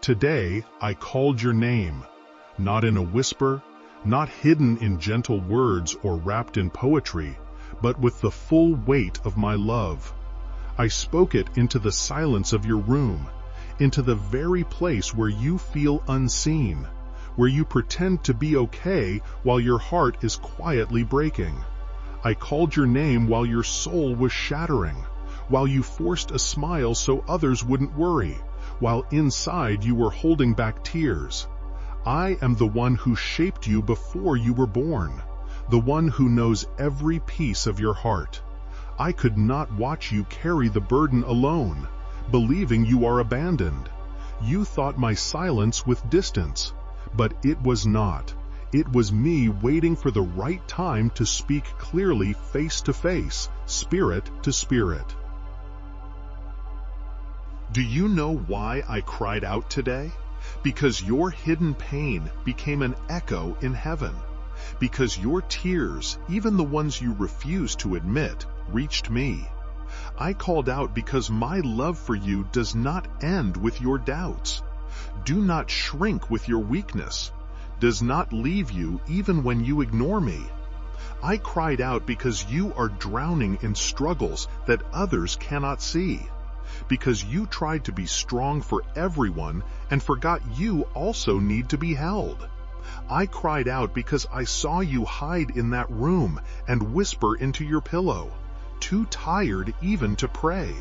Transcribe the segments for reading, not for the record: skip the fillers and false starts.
Today I called your name, not in a whisper, not hidden in gentle words or wrapped in poetry, but with the full weight of my love. I spoke it into the silence of your room, into the very place where you feel unseen, where you pretend to be okay while your heart is quietly breaking. I called your name while your soul was shattering, while you forced a smile so others wouldn't worry, while inside you were holding back tears. I am the one who shaped you before you were born, the one who knows every piece of your heart. I could not watch you carry the burden alone, believing you are abandoned. You thought my silence with distance, but it was not. It was me waiting for the right time to speak clearly, face to face, spirit to spirit. Do you know why I cried out today? Because your hidden pain became an echo in heaven. Because your tears, even the ones you refuse to admit, reached me. I called out because my love for you does not end with your doubts. Do not shrink with your weakness. Does not leave you even when you ignore me. I cried out because you are drowning in struggles that others cannot see. Because you tried to be strong for everyone and forgot you also need to be held. I cried out because I saw you hide in that room and whisper into your pillow, too tired even to pray.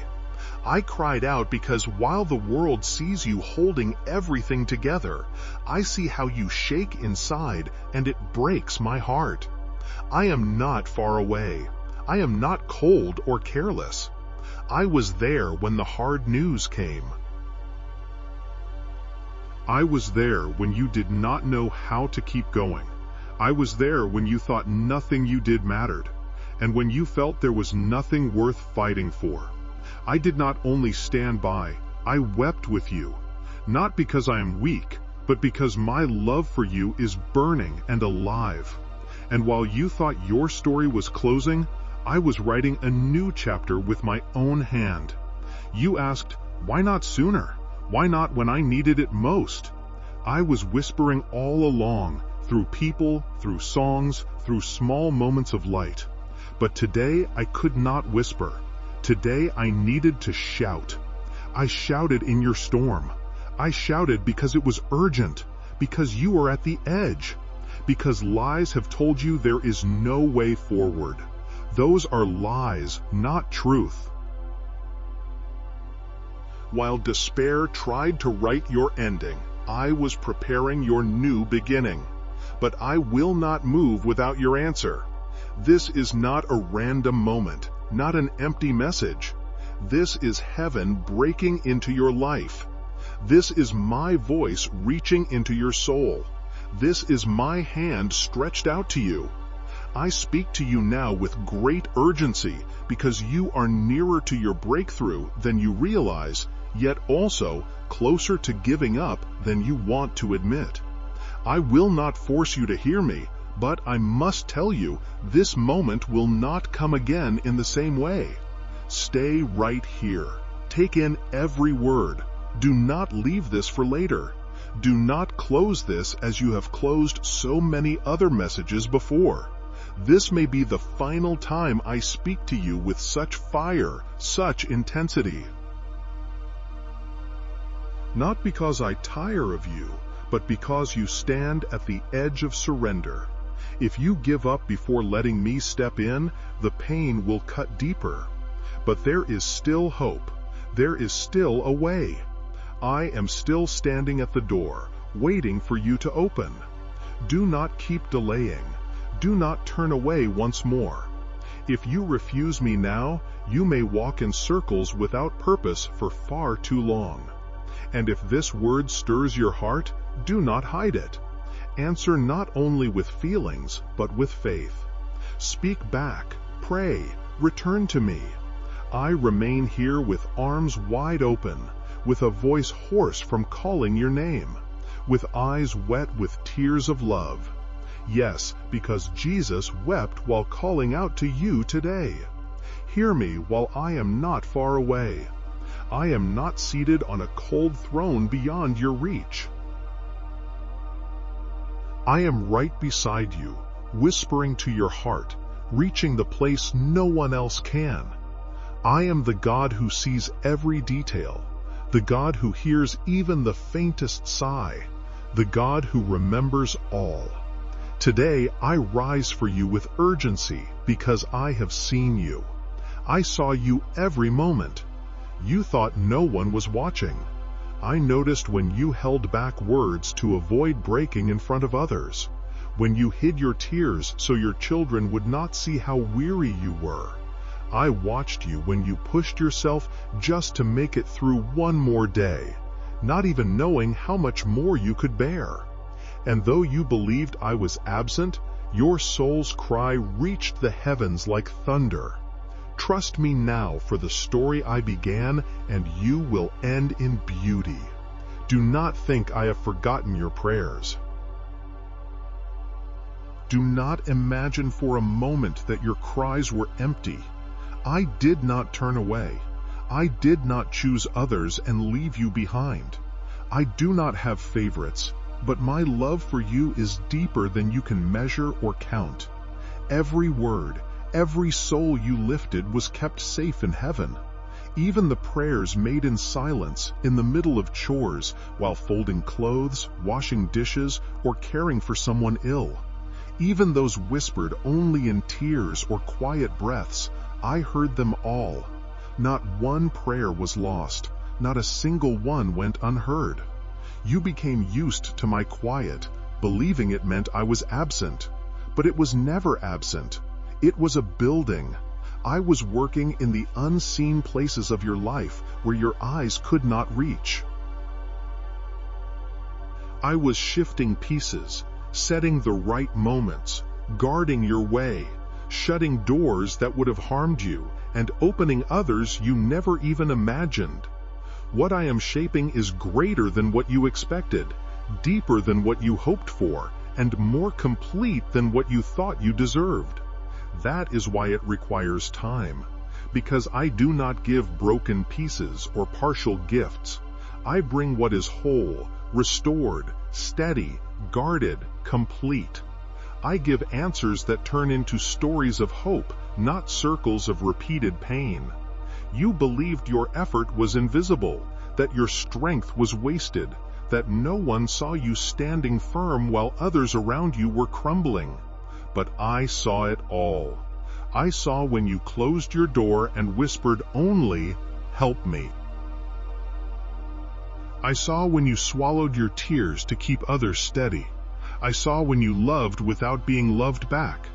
I cried out because while the world sees you holding everything together, I see how you shake inside and it breaks my heart. I am not far away. I am not cold or careless. I was there when the hard news came. I was there when you did not know how to keep going. I was there when you thought nothing you did mattered, and when you felt there was nothing worth fighting for. I did not only stand by, I wept with you, not because I am weak, but because my love for you is burning and alive. And while you thought your story was closing, I was writing a new chapter with my own hand. You asked, why not sooner? Why not when I needed it most? I was whispering all along, through people, through songs, through small moments of light. But today I could not whisper. Today I needed to shout. I shouted in your storm. I shouted because it was urgent, because you are at the edge, because lies have told you there is no way forward. Those are lies, not truth. While despair tried to write your ending, I was preparing your new beginning. But I will not move without your answer. This is not a random moment, not an empty message. This is heaven breaking into your life. This is my voice reaching into your soul. This is my hand stretched out to you. I speak to you now with great urgency because you are nearer to your breakthrough than you realize, yet also closer to giving up than you want to admit. I will not force you to hear me, but I must tell you, this moment will not come again in the same way. Stay right here. Take in every word. Do not leave this for later. Do not close this as you have closed so many other messages before. This may be the final time I speak to you with such fire, such intensity. Not because I tire of you, but because you stand at the edge of surrender. If you give up before letting me step in, the pain will cut deeper. But there is still hope. There is still a way. I am still standing at the door, waiting for you to open. Do not keep delaying. Do not turn away once more. If you refuse me now, you may walk in circles without purpose for far too long. And if this word stirs your heart, do not hide it. Answer not only with feelings, but with faith. Speak back, pray, return to me. I remain here with arms wide open, with a voice hoarse from calling your name, with eyes wet with tears of love. Yes, because Jesus wept while calling out to you today. Hear me while I am not far away. I am not seated on a cold throne beyond your reach. I am right beside you, whispering to your heart, reaching the place no one else can. I am the God who sees every detail, the God who hears even the faintest sigh, the God who remembers all. Today I rise for you with urgency because I have seen you. I saw you every moment. You thought no one was watching. I noticed when you held back words to avoid breaking in front of others, when you hid your tears so your children would not see how weary you were. I watched you when you pushed yourself just to make it through one more day, not even knowing how much more you could bear. And though you believed I was absent, your soul's cry reached the heavens like thunder. Trust me now for the story I began, and you will end in beauty. Do not think I have forgotten your prayers. Do not imagine for a moment that your cries were empty. I did not turn away. I did not choose others and leave you behind. I do not have favorites, but my love for you is deeper than you can measure or count. Every word, every soul you lifted was kept safe in heaven. Even the prayers made in silence, in the middle of chores, while folding clothes, washing dishes, or caring for someone ill. Even those whispered only in tears or quiet breaths, I heard them all. Not one prayer was lost, not a single one went unheard. You became used to my quiet, believing it meant I was absent. But it was never absent. It was a building. I was working in the unseen places of your life where your eyes could not reach. I was shifting pieces, setting the right moments, guarding your way, shutting doors that would have harmed you, and opening others you never even imagined. What I am shaping is greater than what you expected, deeper than what you hoped for, and more complete than what you thought you deserved. That is why it requires time, because I do not give broken pieces or partial gifts. I bring what is whole, restored, steady, guarded, complete. I give answers that turn into stories of hope, not circles of repeated pain. You believed your effort was invisible, that your strength was wasted, that no one saw you standing firm while others around you were crumbling. But I saw it all. I saw when you closed your door and whispered only, "Help me." I saw when you swallowed your tears to keep others steady. I saw when you loved without being loved back,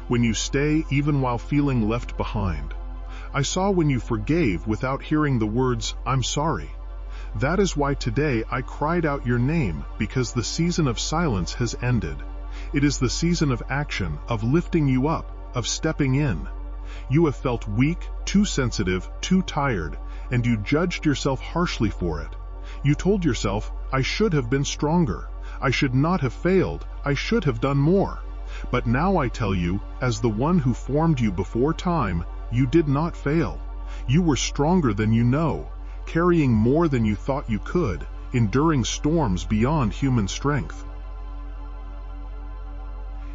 when you stay even while feeling left behind. I saw when you forgave without hearing the words, "I'm sorry." That is why today I cried out your name, because the season of silence has ended. It is the season of action, of lifting you up, of stepping in. You have felt weak, too sensitive, too tired, and you judged yourself harshly for it. You told yourself, "I should have been stronger. I should not have failed. I should have done more." But now I tell you, as the one who formed you before time, you did not fail. You were stronger than you know, carrying more than you thought you could, enduring storms beyond human strength.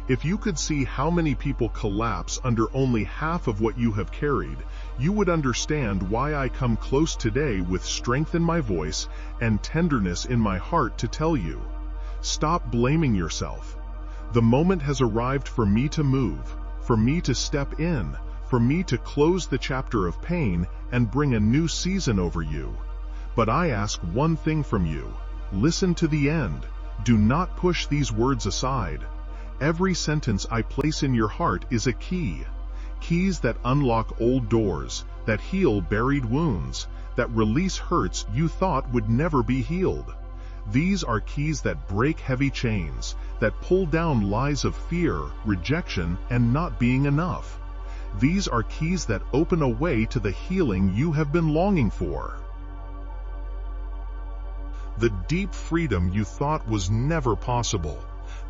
If you could see how many people collapse under only half of what you have carried, you would understand why I come close today with strength in my voice and tenderness in my heart to tell you. Stop blaming yourself. The moment has arrived for me to move, for me to step in, for me to close the chapter of pain and bring a new season over you. But I ask one thing from you. Listen to the end. Do not push these words aside. Every sentence I place in your heart is a key. Keys that unlock old doors, that heal buried wounds, that release hurts you thought would never be healed. These are keys that break heavy chains, that pull down lies of fear, rejection, and not being enough. These are keys that open a way to the healing you have been longing for. The deep freedom you thought was never possible.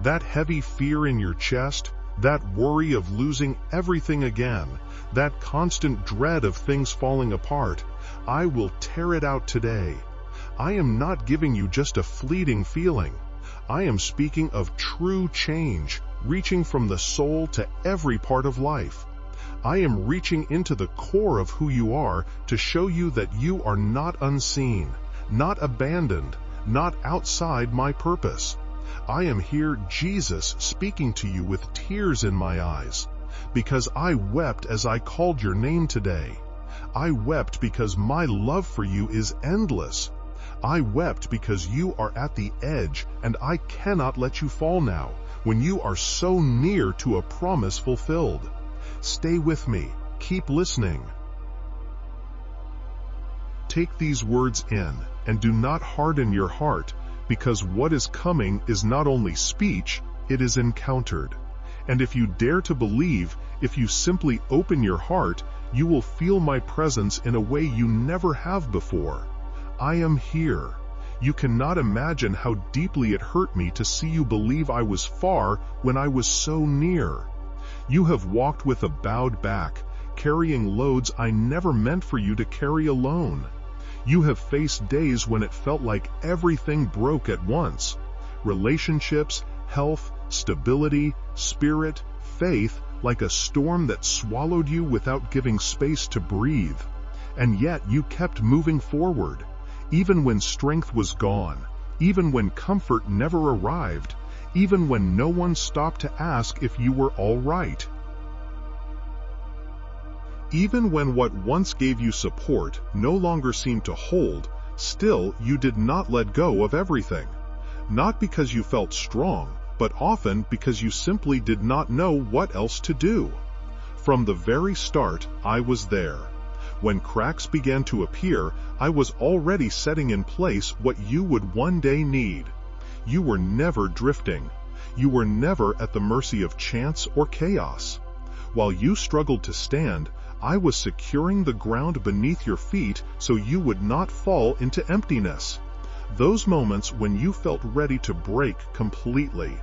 That heavy fear in your chest, that worry of losing everything again, that constant dread of things falling apart, I will tear it out today. I am not giving you just a fleeting feeling. I am speaking of true change, reaching from the soul to every part of life. I am reaching into the core of who you are to show you that you are not unseen, not abandoned, not outside my purpose. I am here, Jesus, speaking to you with tears in my eyes, because I wept as I called your name today. I wept because my love for you is endless. I wept because you are at the edge, and I cannot let you fall now, when you are so near to a promise fulfilled. Stay with me. Keep listening. Take these words in, and do not harden your heart, because what is coming is not only speech, it is encountered. And if you dare to believe, if you simply open your heart, you will feel my presence in a way you never have before. I am here. You cannot imagine how deeply it hurt me to see you believe I was far when I was so near. You have walked with a bowed back, carrying loads I never meant for you to carry alone. You have faced days when it felt like everything broke at once. Relationships, health, stability, spirit, faith, like a storm that swallowed you without giving space to breathe. And yet you kept moving forward, even when strength was gone, even when comfort never arrived, even when no one stopped to ask if you were all right. Even when what once gave you support no longer seemed to hold, still you did not let go of everything. Not because you felt strong, but often because you simply did not know what else to do. From the very start, I was there. When cracks began to appear, I was already setting in place what you would one day need. You were never drifting. You were never at the mercy of chance or chaos. While you struggled to stand, I was securing the ground beneath your feet so you would not fall into emptiness. Those moments when you felt ready to break completely.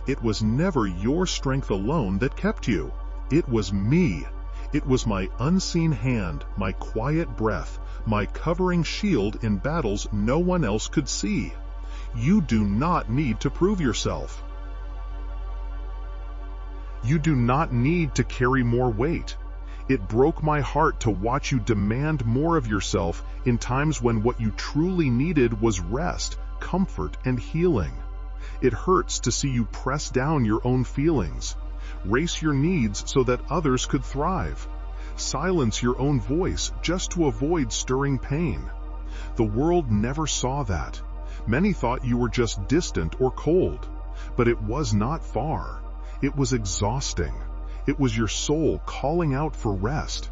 It was never your strength alone that kept you. It was me. It was my unseen hand, my quiet breath, my covering shield in battles no one else could see. You do not need to prove yourself. You do not need to carry more weight. It broke my heart to watch you demand more of yourself in times when what you truly needed was rest, comfort, and healing. It hurts to see you press down your own feelings, race your needs so that others could thrive, silence your own voice just to avoid stirring pain. The world never saw that. Many thought you were just distant or cold, but it was not far. It was exhausting. It was your soul calling out for rest.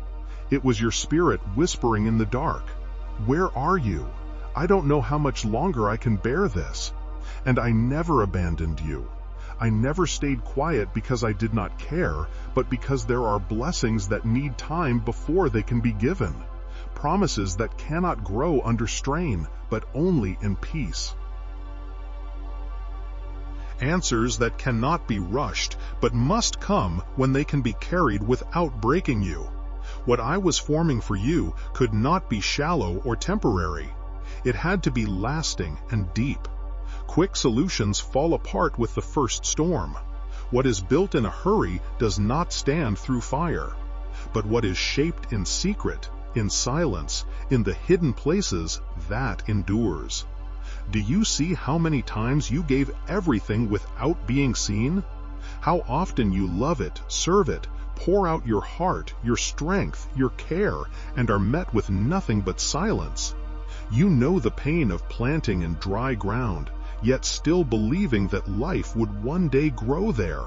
It was your spirit whispering in the dark, "Where are you? I don't know how much longer I can bear this." And I never abandoned you. I never stayed quiet because I did not care, but because there are blessings that need time before they can be given. Promises that cannot grow under strain, but only in peace. Answers that cannot be rushed, but must come when they can be carried without breaking you. What I was forming for you could not be shallow or temporary. It had to be lasting and deep. Quick solutions fall apart with the first storm. What is built in a hurry does not stand through fire. But what is shaped in secret, in silence, in the hidden places, that endures. Do you see how many times you gave everything without being seen? How often you love it, serve it, pour out your heart, your strength, your care, and are met with nothing but silence? You know the pain of planting in dry ground, yet still believing that life would one day grow there.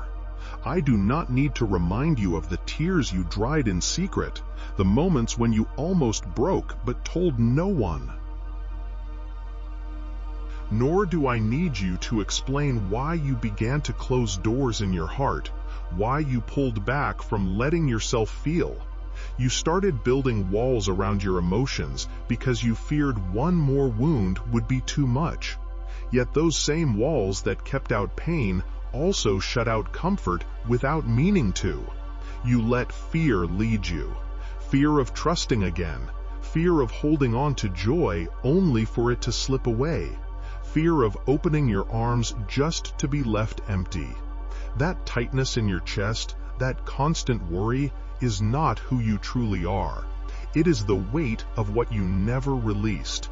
I do not need to remind you of the tears you dried in secret, the moments when you almost broke but told no one. Nor do I need you to explain why you began to close doors in your heart, why you pulled back from letting yourself feel. You started building walls around your emotions because you feared one more wound would be too much. Yet those same walls that kept out pain also shut out comfort without meaning to. You let fear lead you. Fear of trusting again. Fear of holding on to joy only for it to slip away. Fear of opening your arms just to be left empty. That tightness in your chest, that constant worry, is not who you truly are. It is the weight of what you never released.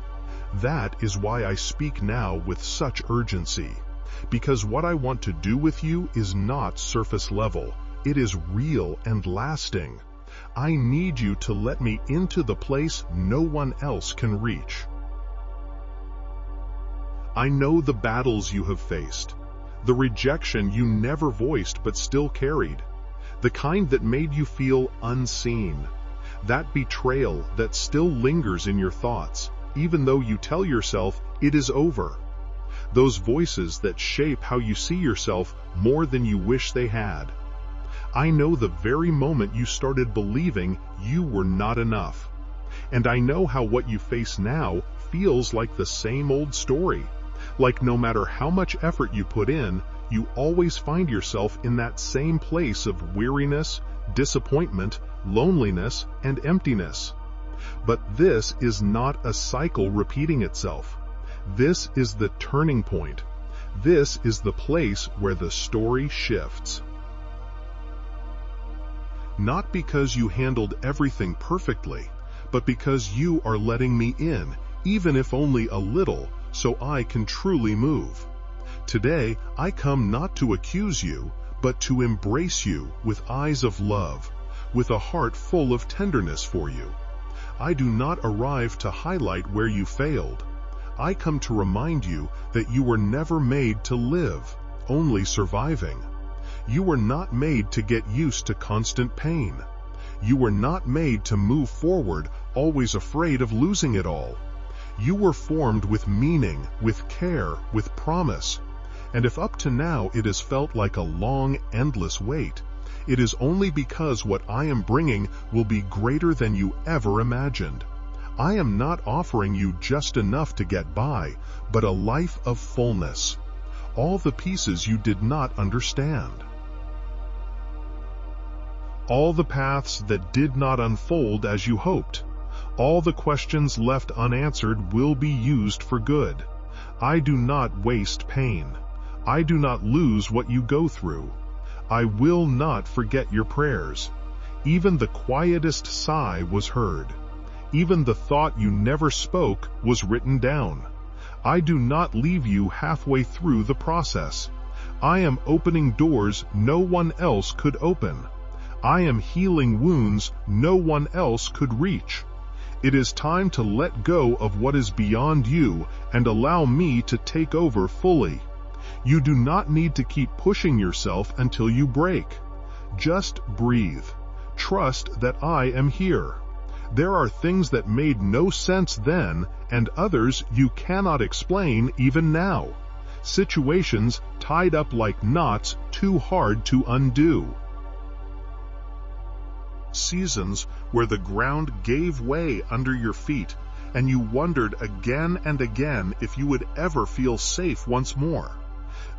That is why I speak now with such urgency. Because what I want to do with you is not surface level. It is real and lasting. I need you to let me into the place no one else can reach. I know the battles you have faced, the rejection you never voiced but still carried, the kind that made you feel unseen, that betrayal that still lingers in your thoughts, even though you tell yourself it is over. Those voices that shape how you see yourself more than you wish they had. I know the very moment you started believing you were not enough. And I know how what you face now feels like the same old story. Like no matter how much effort you put in, you always find yourself in that same place of weariness, disappointment, loneliness, and emptiness. But this is not a cycle repeating itself. This is the turning point. This is the place where the story shifts. Not because you handled everything perfectly, but because you are letting me in, even if only a little, so I can truly move. Today, I come not to accuse you, but to embrace you with eyes of love, with a heart full of tenderness for you. I do not arrive to highlight where you failed. I come to remind you that you were never made to live, only surviving. You were not made to get used to constant pain. You were not made to move forward, always afraid of losing it all. You were formed with meaning, with care, with promise. And if up to now it has felt like a long, endless wait, it is only because what I am bringing will be greater than you ever imagined. I am not offering you just enough to get by, but a life of fullness. All the pieces you did not understand. All the paths that did not unfold as you hoped. All the questions left unanswered will be used for good. I do not waste pain. I do not lose what you go through. I will not forget your prayers. Even the quietest sigh was heard. Even the thought you never spoke was written down. I do not leave you halfway through the process. I am opening doors no one else could open. I am healing wounds no one else could reach. It is time to let go of what is beyond you and allow me to take over fully. You do not need to keep pushing yourself until you break. Just breathe. Trust that I am here. There are things that made no sense then, and others you cannot explain even now. Situations tied up like knots too hard to undo. Seasons where the ground gave way under your feet, and you wondered again and again if you would ever feel safe once more.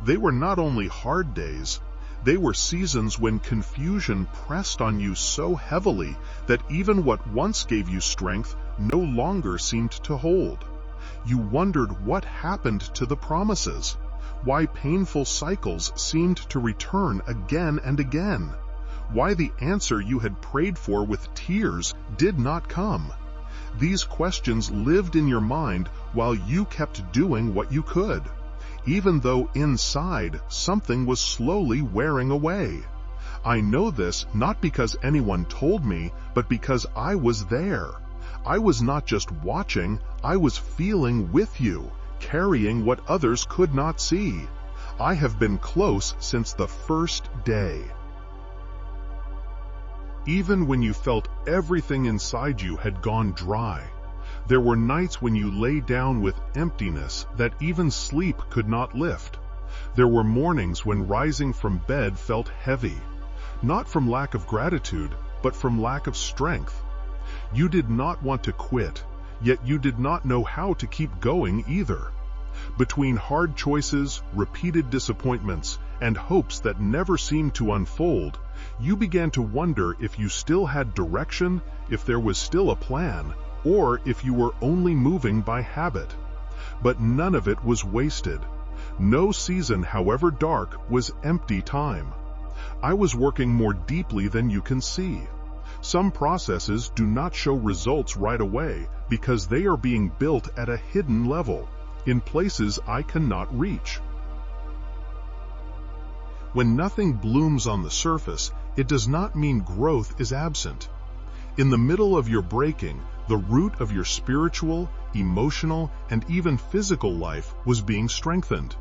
They were not only hard days, they were seasons when confusion pressed on you so heavily that even what once gave you strength no longer seemed to hold. You wondered what happened to the promises, why painful cycles seemed to return again and again, why the answer you had prayed for with tears did not come. These questions lived in your mind while you kept doing what you could, even though inside something was slowly wearing away. I know this not because anyone told me, but because I was there. I was not just watching, I was feeling with you, carrying what others could not see. I have been close since the first day. Even when you felt everything inside you had gone dry, there were nights when you lay down with emptiness that even sleep could not lift. There were mornings when rising from bed felt heavy, not from lack of gratitude, but from lack of strength. You did not want to quit, yet you did not know how to keep going either. Between hard choices, repeated disappointments, and hopes that never seemed to unfold, you began to wonder if you still had direction, if there was still a plan, or if you were only moving by habit. But none of it was wasted. No season, however dark, was empty time. I was working more deeply than you can see. Some processes do not show results right away because they are being built at a hidden level, in places I cannot reach. When nothing blooms on the surface, it does not mean growth is absent. In the middle of your breaking, the root of your spiritual, emotional, and even physical life was being strengthened.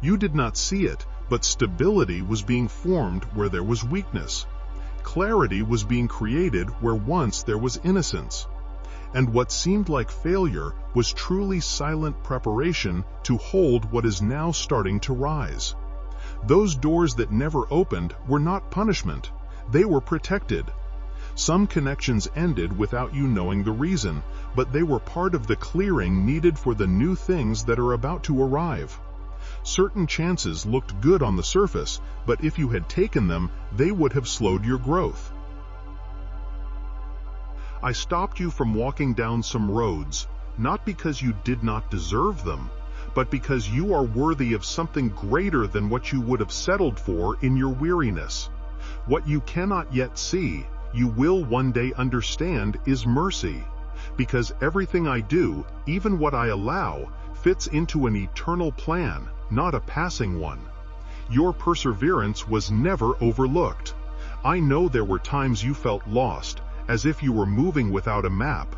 You did not see it, but stability was being formed where there was weakness. Clarity was being created where once there was innocence. And what seemed like failure was truly silent preparation to hold what is now starting to rise. Those doors that never opened were not punishment. They were protected. Some connections ended without you knowing the reason, but they were part of the clearing needed for the new things that are about to arrive. Certain chances looked good on the surface, but if you had taken them, they would have slowed your growth. I stopped you from walking down some roads, not because you did not deserve them, but because you are worthy of something greater than what you would have settled for in your weariness. What you cannot yet see, you will one day understand, is mercy, because everything I do, even what I allow, fits into an eternal plan, not a passing one. Your perseverance was never overlooked. I know there were times you felt lost, as if you were moving without a map,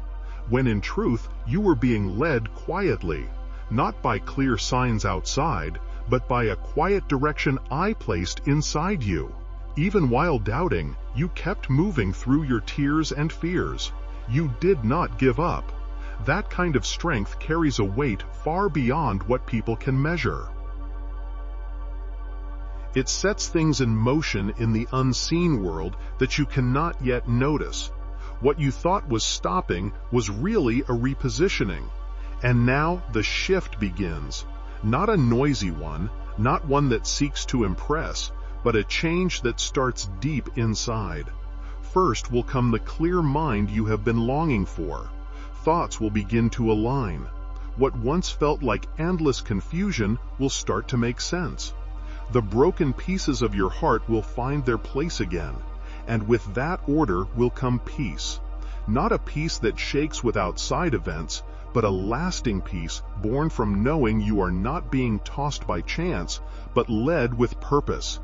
when in truth you were being led quietly, not by clear signs outside, but by a quiet direction I placed inside you. Even while doubting, you kept moving through your tears and fears. You did not give up. That kind of strength carries a weight far beyond what people can measure. It sets things in motion in the unseen world that you cannot yet notice. What you thought was stopping was really a repositioning. And now the shift begins. Not a noisy one, not one that seeks to impress, but a change that starts deep inside. First will come the clear mind you have been longing for. Thoughts will begin to align. What once felt like endless confusion will start to make sense. The broken pieces of your heart will find their place again, and with that order will come peace. Not a peace that shakes with outside events, but a lasting peace born from knowing you are not being tossed by chance, but led with purpose.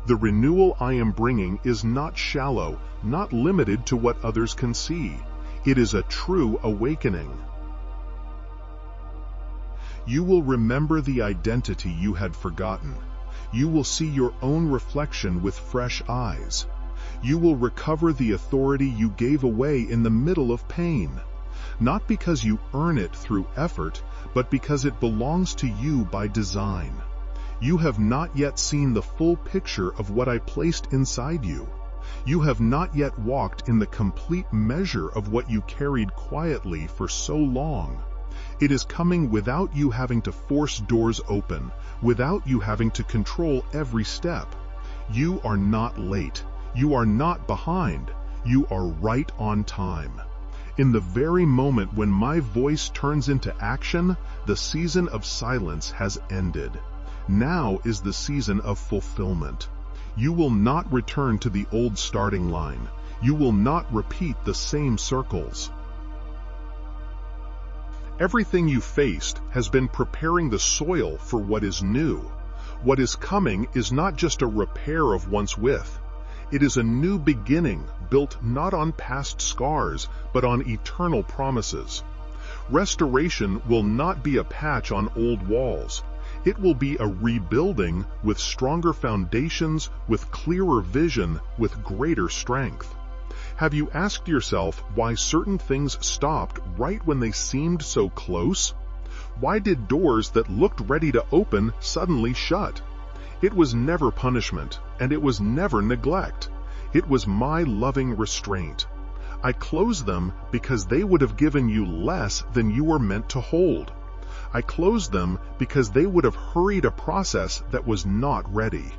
The renewal I am bringing is not shallow, not limited to what others can see. It is a true awakening. You will remember the identity you had forgotten. You will see your own reflection with fresh eyes. You will recover the authority you gave away in the middle of pain, not because you earn it through effort, but because it belongs to you by design. You have not yet seen the full picture of what I placed inside you. You have not yet walked in the complete measure of what you carried quietly for so long. It is coming without you having to force doors open, without you having to control every step. You are not late. You are not behind. You are right on time. In the very moment when my voice turns into action, the season of silence has ended. Now is the season of fulfillment. You will not return to the old starting line. You will not repeat the same circles. Everything you faced has been preparing the soil for what is new. What is coming is not just a repair of once with. It is a new beginning built not on past scars, but on eternal promises. Restoration will not be a patch on old walls. It will be a rebuilding with stronger foundations, with clearer vision, with greater strength. Have you asked yourself why certain things stopped right when they seemed so close? Why did doors that looked ready to open suddenly shut? It was never punishment, and it was never neglect. It was my loving restraint. I closed them because they would have given you less than you were meant to hold. I closed them because they would have hurried a process that was not ready.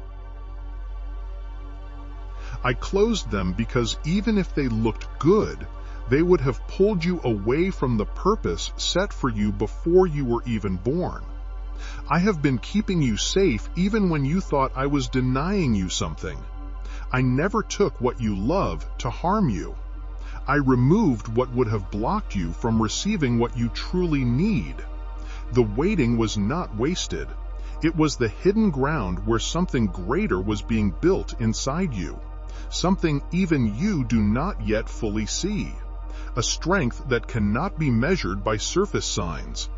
I closed them because even if they looked good, they would have pulled you away from the purpose set for you before you were even born. I have been keeping you safe even when you thought I was denying you something. I never took what you love to harm you. I removed what would have blocked you from receiving what you truly need. The waiting was not wasted. It was the hidden ground where something greater was being built inside you, something even you do not yet fully see, a strength that cannot be measured by surface signs,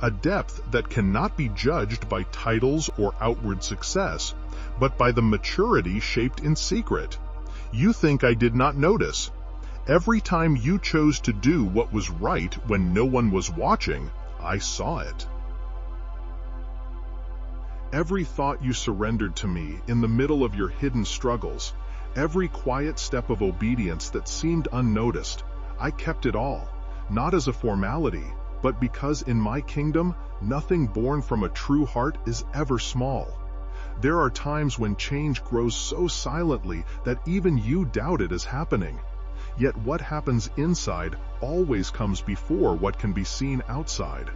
a depth that cannot be judged by titles or outward success, but by the maturity shaped in secret. You think I did not notice. Every time you chose to do what was right when no one was watching, I saw it. Every thought you surrendered to me in the middle of your hidden struggles, every quiet step of obedience that seemed unnoticed, I kept it all, not as a formality, but because in my kingdom, nothing born from a true heart is ever small. There are times when change grows so silently that even you doubt it is happening. Yet what happens inside always comes before what can be seen outside.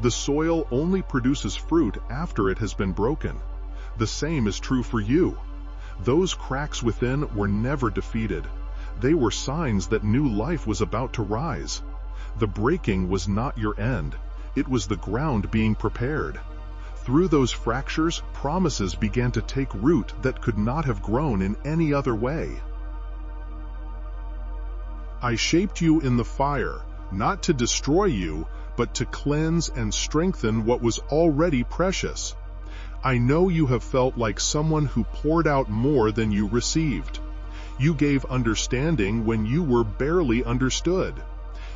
The soil only produces fruit after it has been broken. The same is true for you. Those cracks within were never defeated. They were signs that new life was about to rise. The breaking was not your end. It was the ground being prepared. Through those fractures, promises began to take root that could not have grown in any other way. I shaped you in the fire, not to destroy you, but to cleanse and strengthen what was already precious. I know you have felt like someone who poured out more than you received. You gave understanding when you were barely understood.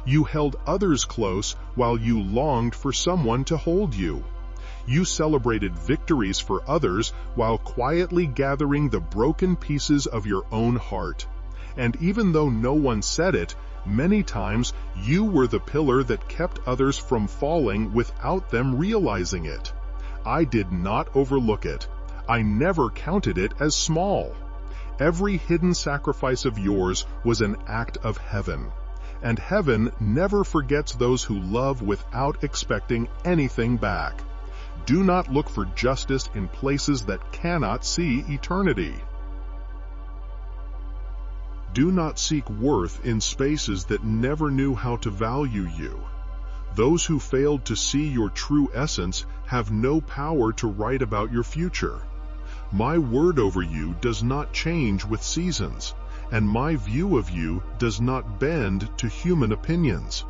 You held others close while you longed for someone to hold you. You celebrated victories for others while quietly gathering the broken pieces of your own heart. And even though no one said it, many times you were the pillar that kept others from falling without them realizing it. I did not overlook it. I never counted it as small. Every hidden sacrifice of yours was an act of heaven. And heaven never forgets those who love without expecting anything back. Do not look for justice in places that cannot see eternity. Do not seek worth in spaces that never knew how to value you. Those who failed to see your true essence have no power to write about your future. My word over you does not change with seasons, and my view of you does not bend to human opinions.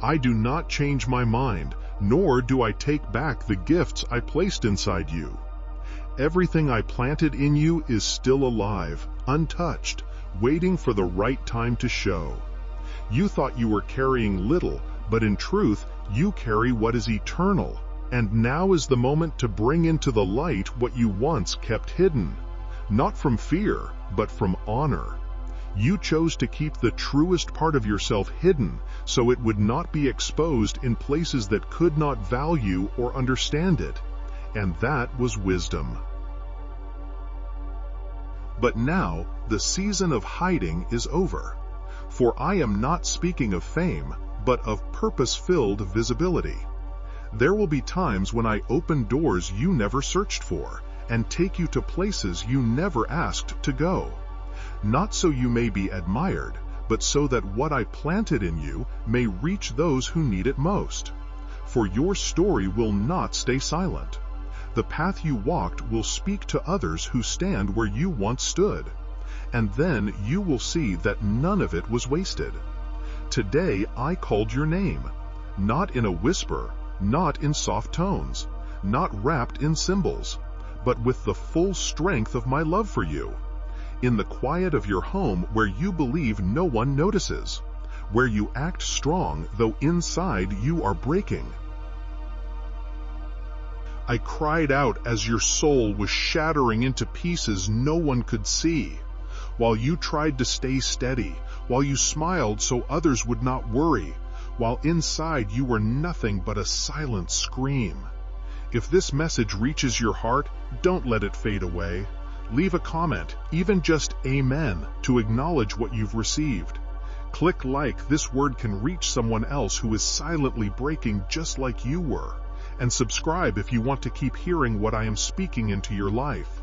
I do not change my mind, nor do I take back the gifts I placed inside you. Everything I planted in you is still alive, untouched, waiting for the right time to show. You thought you were carrying little, but in truth, you carry what is eternal, and now is the moment to bring into the light what you once kept hidden, not from fear, but from honor. You chose to keep the truest part of yourself hidden, so it would not be exposed in places that could not value or understand it, and that was wisdom. But now, the season of hiding is over. For I am not speaking of fame, but of purpose-filled visibility. There will be times when I open doors you never searched for, and take you to places you never asked to go. Not so you may be admired, but so that what I planted in you may reach those who need it most. For your story will not stay silent. The path you walked will speak to others who stand where you once stood, and then you will see that none of it was wasted. Today I called your name, not in a whisper, not in soft tones, not wrapped in symbols, but with the full strength of my love for you. In the quiet of your home where you believe no one notices, where you act strong though inside you are breaking. I cried out as your soul was shattering into pieces no one could see, while you tried to stay steady, while you smiled so others would not worry, while inside you were nothing but a silent scream. If this message reaches your heart, don't let it fade away. Leave a comment, even just amen, to acknowledge what you've received. Click like. This word can reach someone else who is silently breaking just like you were. And subscribe if you want to keep hearing what I am speaking into your life.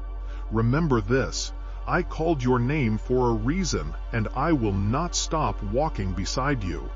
Remember this: I called your name for a reason, and I will not stop walking beside you.